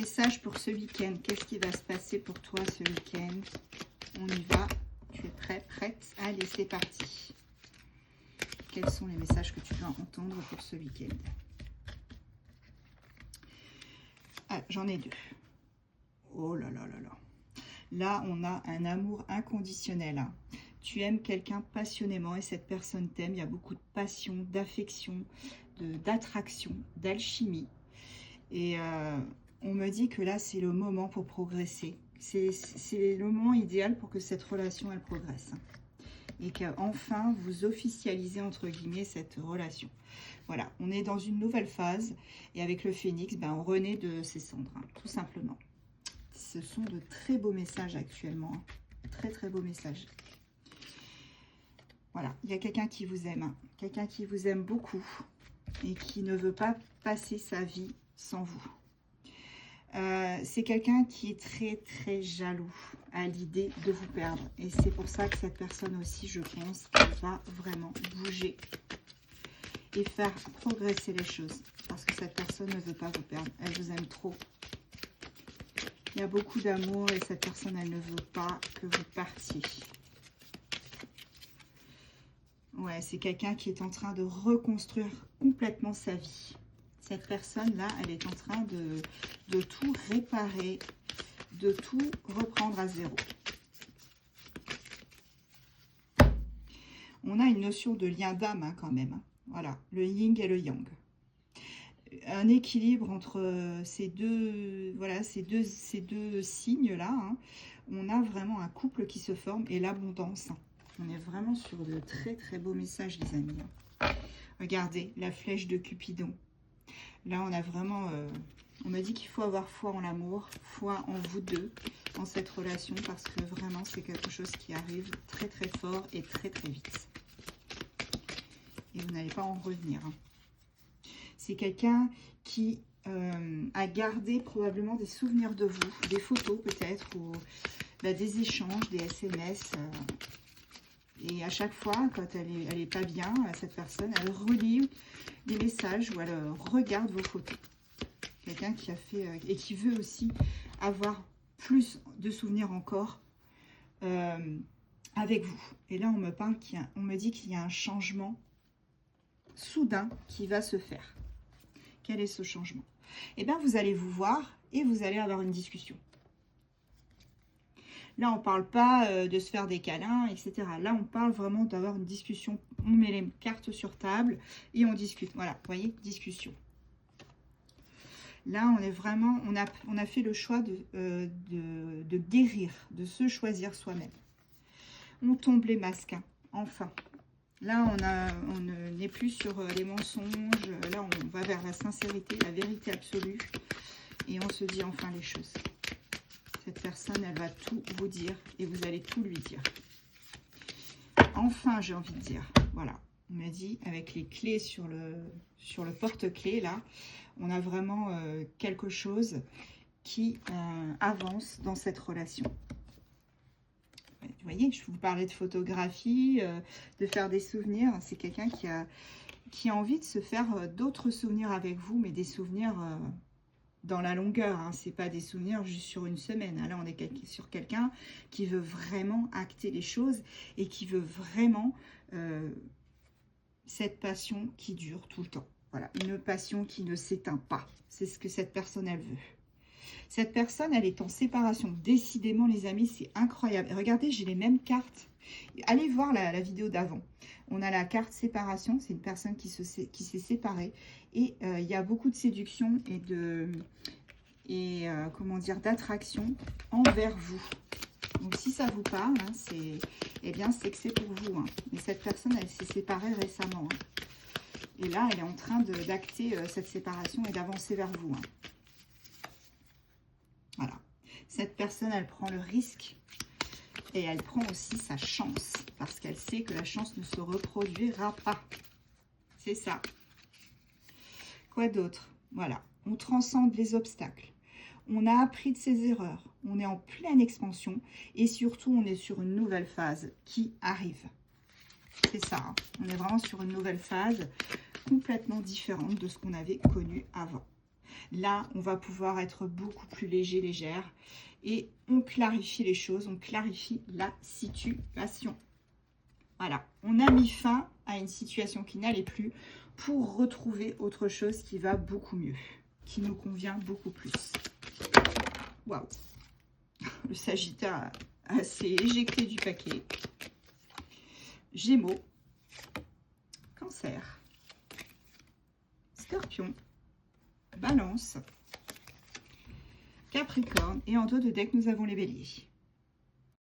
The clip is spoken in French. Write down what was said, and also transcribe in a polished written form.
message pour ce week-end. Qu'est-ce qui va se passer pour toi ce week-end? On y va. Tu es prêt, prête? Allez, c'est parti. Quels sont les messages que tu dois entendre pour ce week-end? Ah, j'en ai deux. Oh là là là là. Là, on a un amour inconditionnel. Hein. Tu aimes quelqu'un passionnément et cette personne t'aime. Il y a beaucoup de passion, d'affection, d'attraction, d'alchimie. Et on me dit que là, c'est le moment pour progresser. C'est le moment idéal pour que cette relation, elle progresse. Et qu'enfin, vous officialisez, entre guillemets, cette relation. Voilà, on est dans une nouvelle phase. Et avec le phénix, ben, on renaît de ses cendres, hein, tout simplement. Ce sont de très beaux messages actuellement. Hein. Très, très beaux messages. Voilà, il y a quelqu'un qui vous aime. Hein. Quelqu'un qui vous aime beaucoup et qui ne veut pas passer sa vie sans vous. C'est quelqu'un qui est très très jaloux à l'idée de vous perdre. Et c'est pour ça que cette personne aussi, je pense, qu'elle va vraiment bouger et faire progresser les choses. Parce que cette personne ne veut pas vous perdre. Elle vous aime trop. Il y a beaucoup d'amour et cette personne, elle ne veut pas que vous partiez. Ouais, c'est quelqu'un qui est en train de reconstruire complètement sa vie. Cette personne-là, elle est en train de tout réparer, de tout reprendre à zéro. On a une notion de lien d'âme hein, quand même. Hein. Voilà, le yin et le yang. Un équilibre entre ces deux, voilà, ces deux signes-là. Hein. On a vraiment un couple qui se forme et l'abondance. On est vraiment sur de très très beaux messages, les amis. Regardez, la flèche de Cupidon. Là, on a vraiment... on me dit qu'il faut avoir foi en l'amour, foi en vous deux, en cette relation, parce que vraiment, c'est quelque chose qui arrive très très fort et très très vite. Et vous n'allez pas en revenir. Hein. C'est quelqu'un qui a gardé probablement des souvenirs de vous, des photos peut-être, ou bah, des échanges, des SMS. Et à chaque fois, quand elle est pas bien, cette personne, elle relit des messages ou elle regarde vos photos. Quelqu'un qui a fait et qui veut aussi avoir plus de souvenirs encore avec vous. Et là, on me dit qu'il y a un changement soudain qui va se faire. Quel est ce changement? Eh bien, vous allez vous voir et vous allez avoir une discussion. Là, on ne parle pas de se faire des câlins, etc. Là, on parle vraiment d'avoir une discussion. On met les cartes sur table et on discute. Voilà, vous voyez, discussion. Là, on est vraiment, on a fait le choix de guérir, de se choisir soi-même. On tombe les masques, hein, enfin. Là, on n'est plus sur les mensonges. Là, on va vers la sincérité, la vérité absolue. Et on se dit enfin les choses. Cette personne, elle va tout vous dire et vous allez tout lui dire. Enfin, j'ai envie de dire. Voilà. On m'a dit, avec les clés sur le porte-clés, là, on a vraiment quelque chose qui avance dans cette relation. Vous voyez, je vous parlais de photographie, de faire des souvenirs. C'est quelqu'un qui a envie de se faire d'autres souvenirs avec vous, mais des souvenirs... dans la longueur, hein. C'est pas des souvenirs juste sur une semaine. Hein. Là, on est sur quelqu'un qui veut vraiment acter les choses et qui veut vraiment cette passion qui dure tout le temps. Voilà, une passion qui ne s'éteint pas. C'est ce que cette personne, elle veut. Cette personne, elle est en séparation. Décidément, les amis, c'est incroyable. Regardez, j'ai les mêmes cartes. Allez voir la vidéo d'avant. On a la carte séparation. C'est une personne qui s'est séparée. Et il y a beaucoup de séduction et comment dire, d'attraction envers vous. Donc, si ça vous parle, hein, eh bien, c'est que c'est pour vous. Hein. Mais cette personne, elle s'est séparée récemment. Hein. Et là, elle est en train d'acter cette séparation et d'avancer vers vous. Hein. Voilà. Cette personne, elle prend le risque et elle prend aussi sa chance parce qu'elle sait que la chance ne se reproduira pas. C'est ça. Quoi d'autre? Voilà. On transcende les obstacles. On a appris de ses erreurs. On est en pleine expansion et surtout, on est sur une nouvelle phase qui arrive. C'est ça. Hein. On est vraiment sur une nouvelle phase complètement différente de ce qu'on avait connu avant. Là, on va pouvoir être beaucoup plus léger, légère. Et on clarifie les choses, on clarifie la situation. Voilà, on a mis fin à une situation qui n'allait plus pour retrouver autre chose qui va beaucoup mieux, qui nous convient beaucoup plus. Waouh! Le Sagittaire s'est éjecté du paquet. Gémeaux, Cancer, Scorpion, Balance, Capricorne et en dos de deck nous avons les béliers.